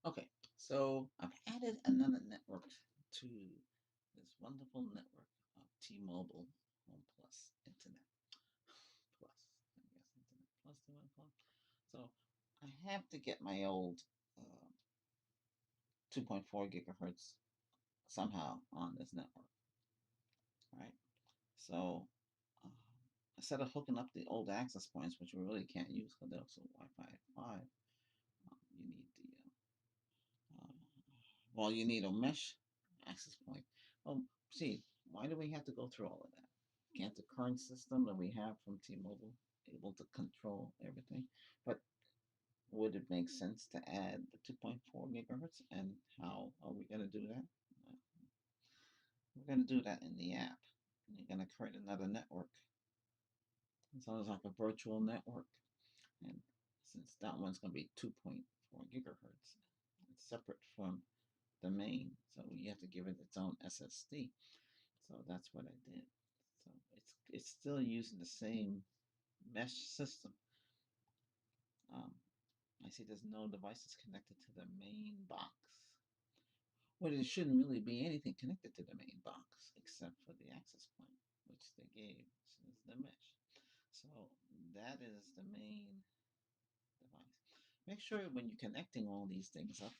Okay, so I've added another network to this wonderful network of T-Mobile Home Plus Internet Plus. I guess Internet Plus they want to call it. So I have to get my old 2.4 gigahertz somehow on this network, right? So uh, instead of hooking up the old access points, which we really can't use because they're also Wi-Fi 5, you need uh, you need a mesh access point. Well, see, why do we have to go through all of that? Can't the current system that we have from T-Mobile able to control everything? But would it make sense to add the 2.4 gigahertz? And how are we going to do that? Uh, We're going to do that in the app. You're going to create another network. So it's like a virtual network. And since that one's going to be 2.4 gigahertz, it's separate from the main. So you have to give it its own SSD. So that's what I did. So it's still using the same mesh system. Um, I see there's no devices connected to the main box. Well, there shouldn't really be anything connected to the main box except for the access point, which they gave as the mesh. So that is the main device. Make sure when you're connecting all these things up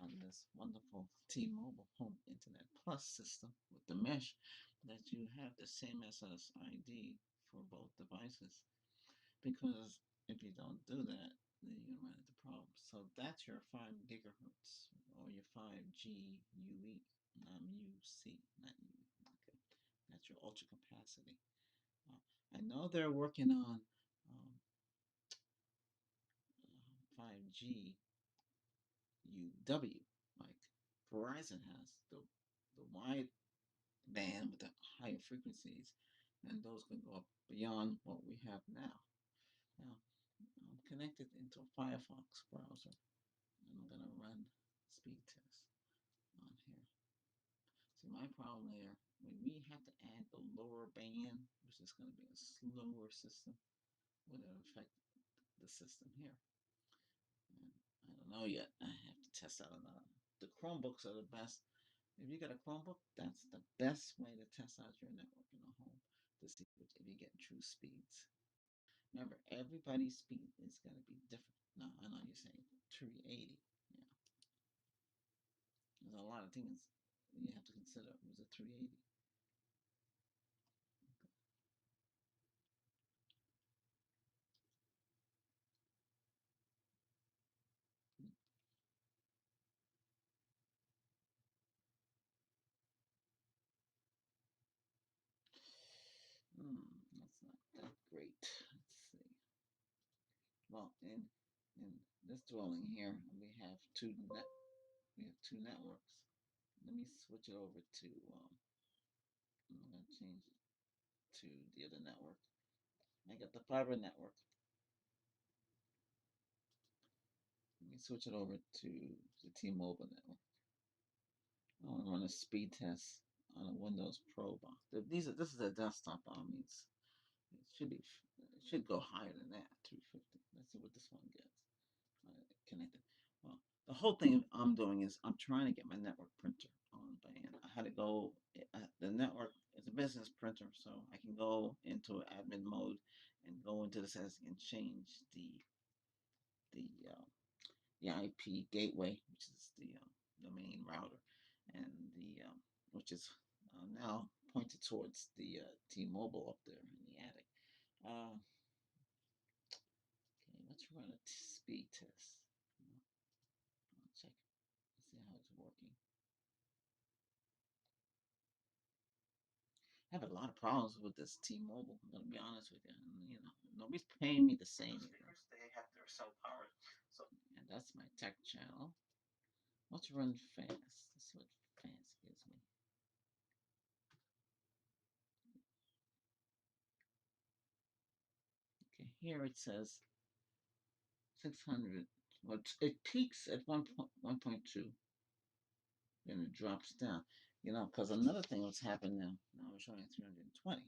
on this wonderful T-Mobile Home Internet Plus system with the mesh that you have the same SSID for both devices. Because if you don't do that, then you're gonna run into problems. So that's your 5 gigahertz or your 5G UE, UC, not U. Okay, that's your ultra capacity. I know they're working on 5G UW, like Verizon has the wide band with the higher frequencies, and those can go up beyond what we have now. Now, I'm connected into a Firefox browser, and I'm gonna run speed test on here. See, my problem there, when we have to add the lower band, which is going to be a slower system, would it affect the system here? And I don't know yet. I have to test out another. The Chromebooks are the best. If you got a Chromebook, that's the best way to test out your network in a home to see if you get true speeds. Remember, everybody's speed is going to be different. Now, I know you're saying 380. Yeah, there's a lot of things you have to consider with a 380. That's not that great. Let's see. Well, in this dwelling here, we have two networks. Let me switch it over to I'm gonna change it to the other network. I got the fiber network. Let me switch it over to the T-Mobile network. I want to run a speed test on a Windows Pro box. This is a desktop. Means it should go higher than that, 250. Let's see what this one gets. Connected. Well, the whole thing I'm doing is I'm trying to get my network printer on band. I had to go. The network is a business printer, so I can go into admin mode and go into the settings and change the uh, the IP gateway, which is the main router, and the which is now pointed towards the T-Mobile up there in the attic. Okay, let's run a speed test. I'll check. Let's see how it's working. I have a lot of problems with this T-Mobile. I'm gonna be honest with you. And, nobody's paying me the same. They have their cell power. So, and that's my tech channel. Let's run fast. Let's see what fast gives me. Okay, here it says 600. Well, it peaks at 1.2, then it drops down. Because another thing what's happened now. Now we're showing 320.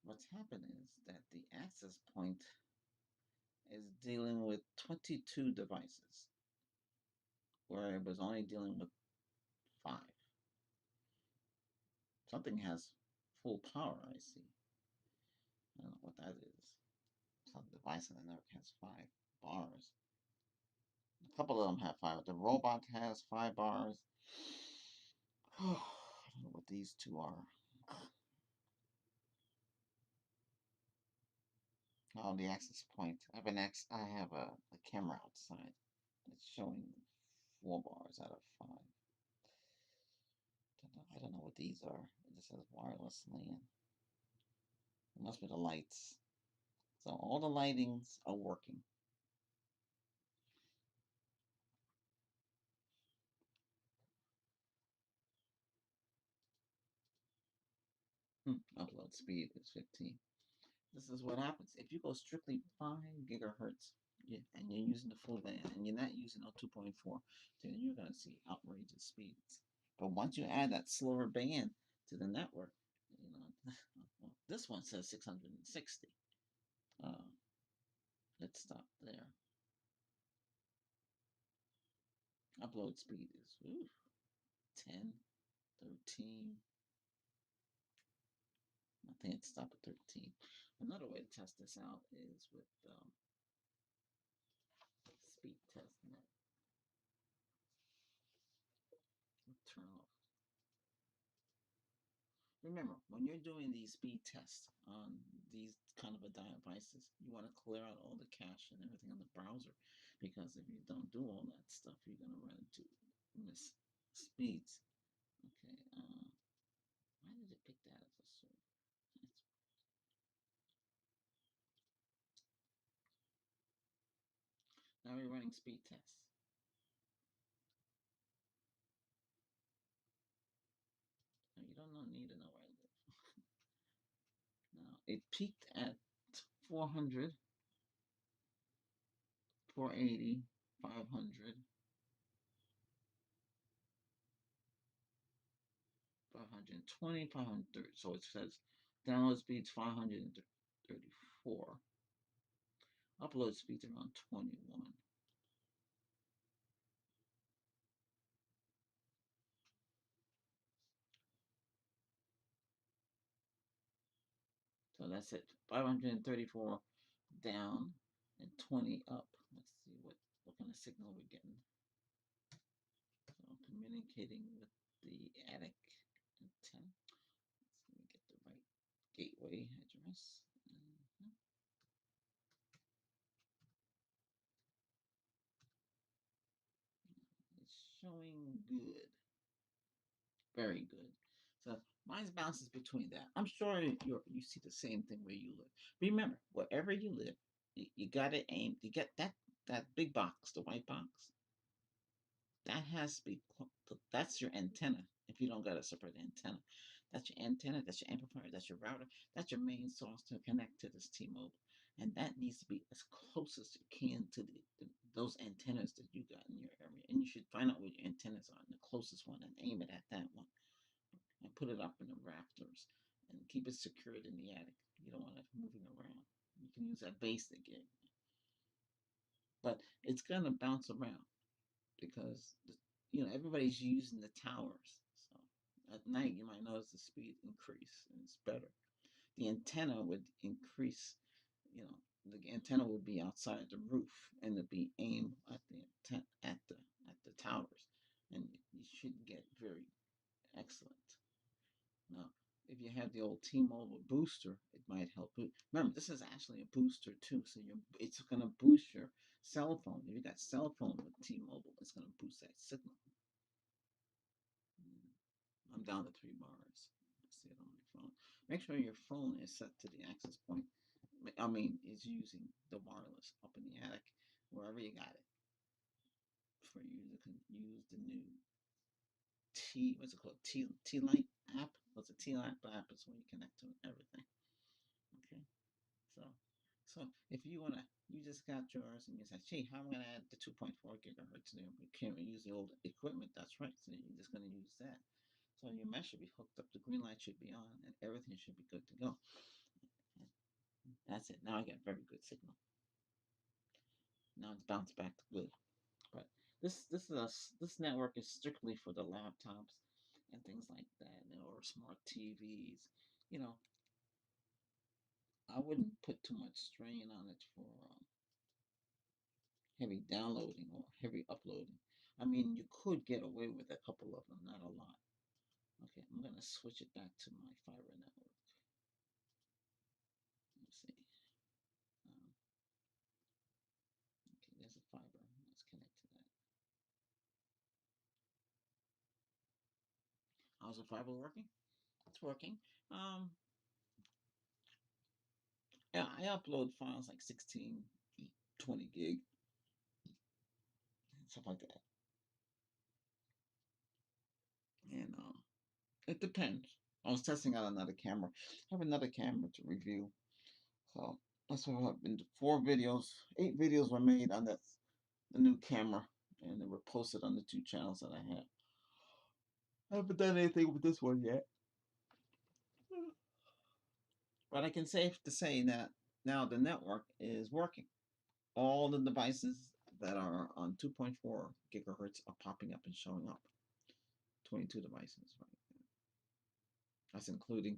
What's happened is that the access point is dealing with 22 devices, where it was only dealing with 5. Something has full power, I see. I don't know what that is. Some device in the network has 5 bars. A couple of them have 5. The robot has 5 bars. I don't know what these two are. Oh, the access point. I have a camera outside. It's showing 4 bars out of 5. I don't know what these are. It just says wireless LAN. It must be the lights. So all the lightings are working. Upload speed is 15. This is what happens if you go strictly 5 gigahertz and you're using the full band and you're not using 2.4, then you're going to see outrageous speeds. But once you add that slower band to the network, you know, well, this one says 660. Let's stop there. Upload speed is 10, 13. I think it's stop at 13. Another way to test this out is with speed test net. Turn off. Remember, when you're doing these speed tests on these kind of devices, you want to clear out all the cache and everything on the browser, because if you don't do all that stuff, you're going to run into miss speeds. Okay, why did it pick that as a source? Now we're running speed tests. Now you don't need to know where I live. Now it peaked at 400, 480, 500, 520, 530. So it says download speeds 534. Upload speeds around 21. So that's it. 534 down and 20 up. Let's see what kind of signal we're getting. So I'm communicating with the attic antenna. Let me get the right gateway address. It's showing good. Very good. So mine bounces between that. I'm sure you see the same thing where you live. Remember, wherever you live, you got to aim. You get that big box, the white box. That has to be. That's your antenna. If you don't got a separate antenna, that's your antenna. That's your amplifier. That's your router. That's your main source to connect to this T-Mobile, and that needs to be as close as you can to those antennas that you got in your area. And you should find out where your antennas are, and the closest one, and aim it at that one and put it up in the rafters and keep it secured in the attic. You don't want it moving around. You can use that base again, but it's gonna bounce around because everybody's using the towers. So at night you might notice the speed increase and it's better. The antenna would increase. The antenna would be outside the roof and it'd be aimed at the towers, and you should get very excellent. Now, if you have the old T-Mobile booster, it might help. Remember, this is actually a booster too, so it's going to boost your cell phone. If you got cell phone with T-Mobile, it's going to boost that signal. I'm down to 3 bars. I see it on my phone. Make sure your phone is set to the access point. Is using the wireless up in the attic, wherever you got it. For you to use the new what's it called? T-Light app. What's a T-Light app? Is when you connect to everything. Okay. So if you just got yours and you say, "Gee, how am I gonna add the 2.4 gigahertz there? We can't use the old equipment." That's right. So you're just gonna use that. So your mesh should be hooked up. The green light should be on, and everything should be good to go. That's it. Now I get very good signal. Now it's bounced back to good. But This network is strictly for the laptops and things like that, or smart TVs. You know, I wouldn't put too much strain on it for heavy downloading or heavy uploading. I mean, you could get away with a couple of them, not a lot. Okay, I'm gonna switch it back to my fiber network. Let's see. Um, okay, there's a fiber. Let's connect to that. How's the fiber working? It's working. Um, yeah, I upload files like 16, 20 gig, stuff like that. And it depends. I was testing out another camera. I have another camera to review. So that's what I've been. 4 videos, 8 videos were made on the new camera, and they were posted on the 2 channels that I have. I haven't done anything with this one yet, but I can safe to say that now the network is working. All the devices that are on 2.4 gigahertz are popping up and showing up. 22 devices, right? That's including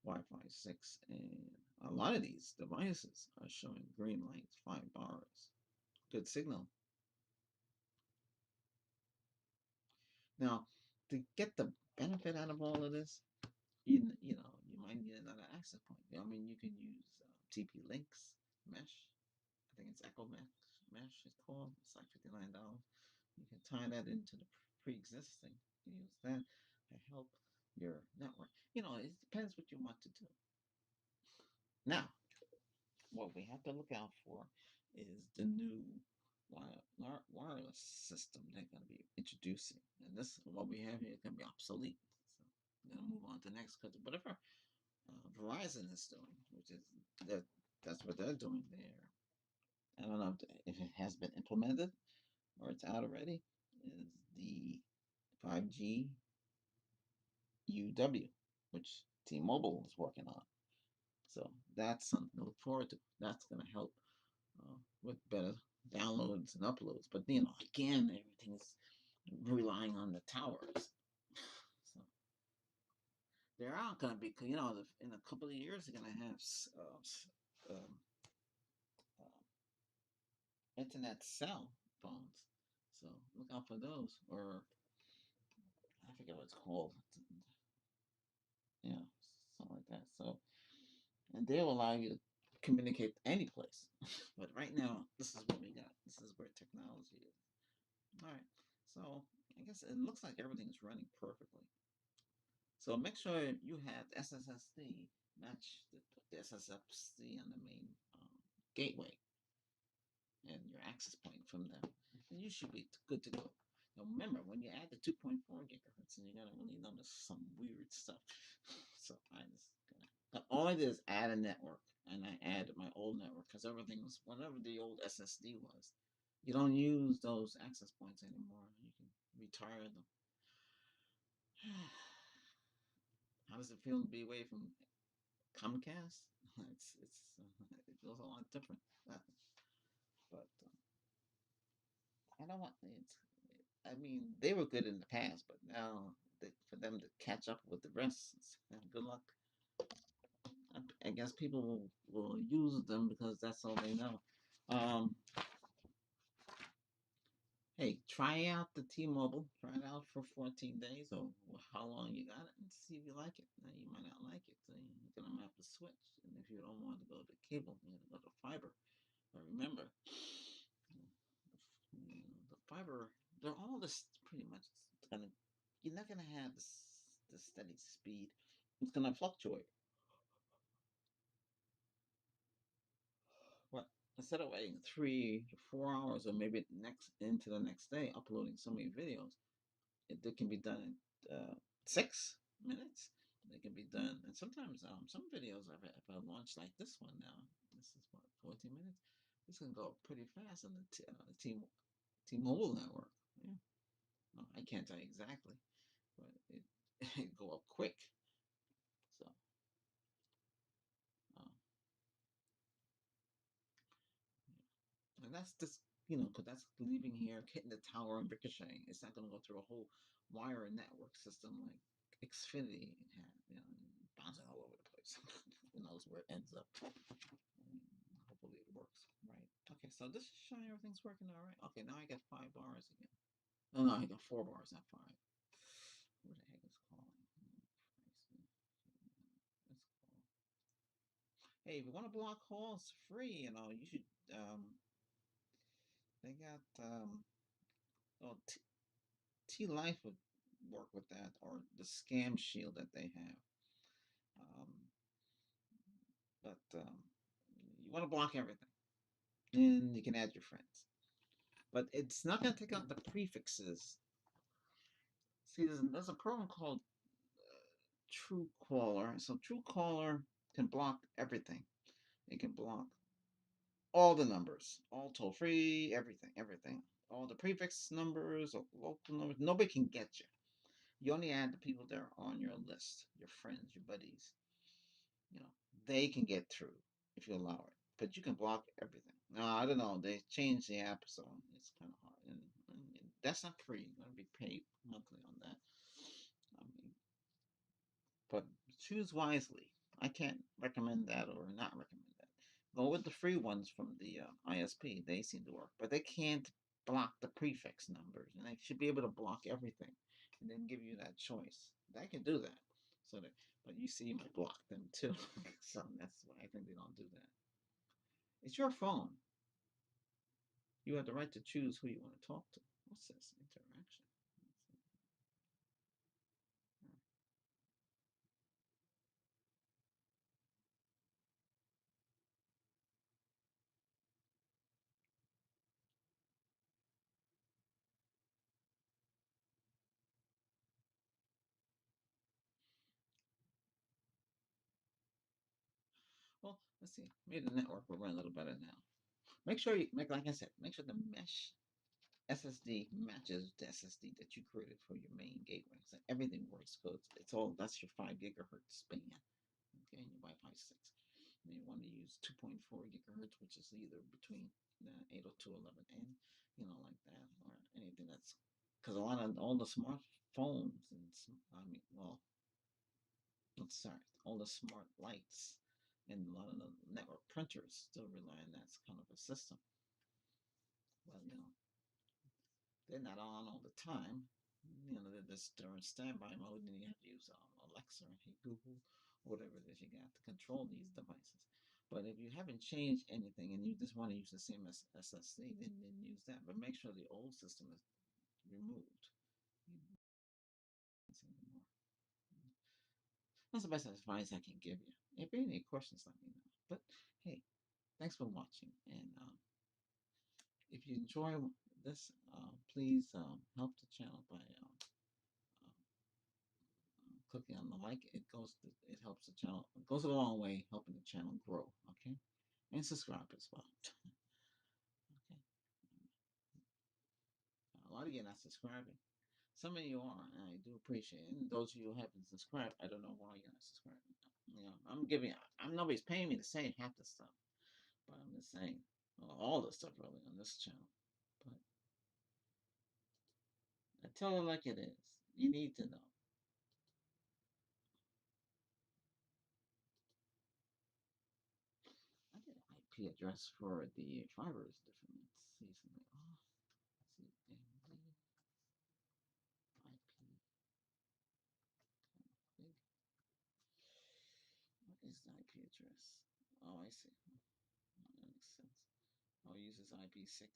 Wi-Fi 6, and a lot of these devices are showing green lights, 5 bars. Good signal. Now, to get the benefit out of all of this, you might need another access point. I mean, you can use TP-Link's mesh. I think it's Echo Mesh. It's called. It's like $59. You can tie that into the pre-existing. You use that to help your network. It depends what you want to do. Now, what we have to look out for is the new wireless system they're going to be introducing. And this, what we have here, is going to be obsolete. So I'm going to move on to the next, because whatever Verizon is doing, which is that's what they're doing there. I don't know if it has been implemented or it's out already. Is the 5G UW, which T-Mobile is working on. So that's something to look forward to. That's going to help with better downloads and uploads. But again, everything's relying on the towers. So there aren't going to be, in a couple of years, they're going to have um, internet cell phones. So look out for those. Or I forget what it's called. Yeah, something like that. So, and they'll allow you to communicate any place. But right now, this is what we got. This is where technology is. All right. So I guess it looks like everything's running perfectly. So make sure you have the SSSD match the SSFC on the main gateway and your access point from them, and you should be good to go. Now remember, when you add the 2.4 gigahertz, and you're gonna really notice some weird stuff. So all I did is add a network, and I added my old network because everything was whatever the old SSD was. You don't use those access points anymore. You can retire them. How does it feel to be away from Comcast? It feels a lot different. But I don't want it. I mean, they were good in the past, but now for them to catch up with the rest, good luck. I guess people will use them because that's all they know. Um, hey, try out the T-Mobile. Try it out for 14 days or how long you got it, and see if you like it. Now, you might not like it, so you're gonna have to switch. And if you don't want to go to cable, you're gonna go to fiber. But remember, the fiber, they're all this pretty much gonna. You're not gonna have the steady speed. It's gonna fluctuate. What instead of waiting 3 to 4 hours or maybe into the next day uploading so many videos, it can be done in 6 minutes. They can be done, and sometimes some videos if I launch like this one now, this is what 14 minutes. This can go pretty fast on the T-Mobile network. Yeah, no, I can't tell you exactly, but it go up quick. So, uh, and that's just because that's leaving here, hitting the tower and ricocheting. It's not going to go through a whole wire network system like Xfinity had, bouncing all over the place. Who knows where it ends up? Hopefully it works right. Okay, so this is showing everything's working all right. Okay, now I got 5 bars again. Oh no, I got 4 bars, not five. Where the heck is calling? Let's call. Hey, if you want to block calls free, you should. They got oh, T Life would work with that, or the Scam Shield that they have. Um, but you want to block everything, and you can add your friends. But it's not going to take out the prefixes. See, there's a program called Truecaller. So Truecaller can block everything. It can block all the numbers, all toll free, everything, everything. All the prefix numbers, local numbers. Nobody can get you. You only add the people that are on your list, your friends, your buddies. You know, they can get through if you allow it. But you can block everything. Now, I don't know. They changed the app, so it's kind of hard. And that's not free. You're going to be paid monthly on that. I mean, but choose wisely. I can't recommend that or not recommend that. Go with the free ones from the ISP. They seem to work, but they can't block the prefix numbers, and they should be able to block everything, and then give you that choice. They can do that. So that, but you see, you might block them too. So that's why I think they don't do that. It's your phone. You have the right to choose who you want to talk to. What's this interaction? Well, let's see. Maybe the network will run a little better now. Make sure you make like I said. Make sure the mesh SSD matches the SSD that you created for your main gateway. So everything works good. It's all that's your 5 gigahertz span. Okay, and your Wi-Fi 6. And you want to use 2.4 gigahertz, which is either between the 802.11n, like that, or anything that's because a lot of all the smartphones and I mean, well, let's sorry, all the smart lights and a lot of the network printers still rely on that kind of a system. Well, they're not on all the time. They're just during standby mode, and you have to use Alexa or Hey Google, whatever it is you got to control these devices. But if you haven't changed anything and you just want to use the same SSD, then use that. But make sure the old system is removed. That's the best advice I can give you. If you have any questions, let me know. But hey, thanks for watching. And if you enjoy this, please help the channel by clicking on the like. It helps the channel. It goes a long way helping the channel grow. Okay, and subscribe as well. Okay, a lot of you are not subscribing. Some of you are, and I do appreciate it. And those of you who haven't subscribed, I don't know why you're not subscribing. I'm giving. I'm nobody's paying me to say half the stuff, but I'm just saying all the stuff really on this channel. But I tell it like it is. You need to know. I did an IP address for the fiber is different. Let's see something. Oh, let's see. IP. Big. What is the IP address? Oh, I see. That makes sense. Oh, it uses IP6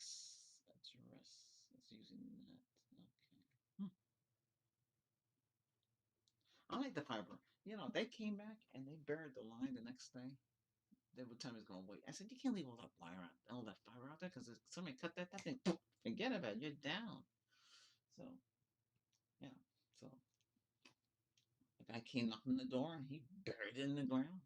address. It's using that. Okay. I like the fiber. They came back and they buried the line the next day. They would tell me it's going to wait. I said, you can't leave all that wire out, all that fiber out there because somebody cut that thing. Forget about it. You're down. So, yeah. So, the guy came knocking on the door and he buried it in the ground.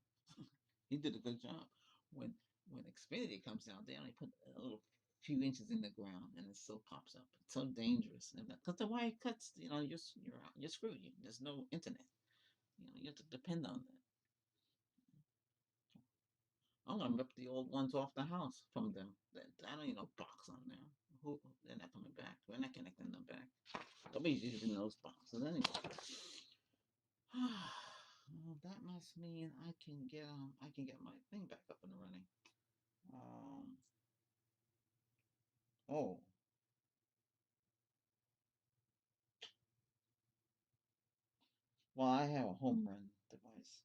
He did a good job. When when Xfinity comes out, they only put a little few inches in the ground and it still pops up. It's so dangerous. Because the wire cuts, you're screwed. There's no internet. You have to depend on that. I'm gonna rip the old ones off the house from them. I don't need no box on there. Who? They're not coming back. We're not connecting them back. Nobody's using those boxes anyway. Well, that must mean I can get my thing back up and running. Um. Oh. Well, I have a home run device.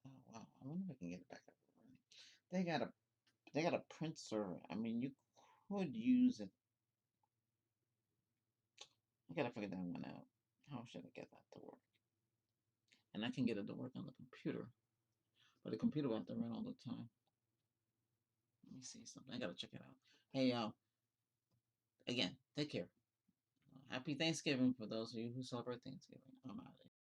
Oh wow. I wonder if I can get it back up and running. They got a they got a print server. I mean, you could use it. I gotta figure that one out. How should I get that to work? And I can get it to work on the computer, but the computer will have to run all the time. Let me see something. I gotta check it out. Hey, again, take care. Happy Thanksgiving for those of you who celebrate Thanksgiving. I'm out.